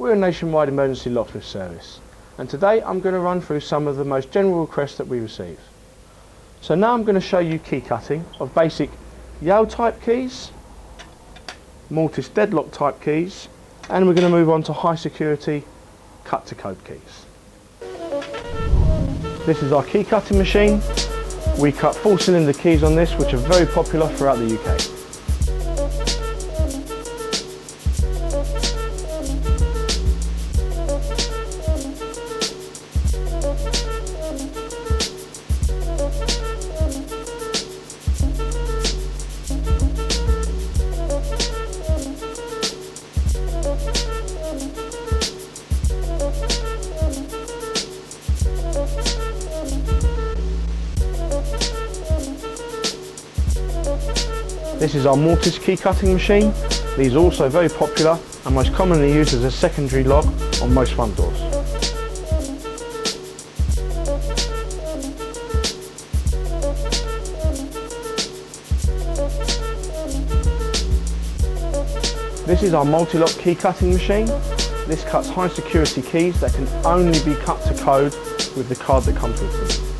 We're a nationwide emergency locksmith service, and today I'm going to run through some of the most general requests that we receive. So now I'm going to show you key cutting of basic Yale type keys, mortise deadlock type keys, and we're going to move on to high security cut to code keys. This is our key cutting machine. We cut 4-cylinder keys on this, which are very popular throughout the UK. This is our mortise key cutting machine. These are also very popular and most commonly used as a secondary lock on most front doors. This is our multi-lock key cutting machine. This cuts high security keys that can only be cut to code with the card that comes with them.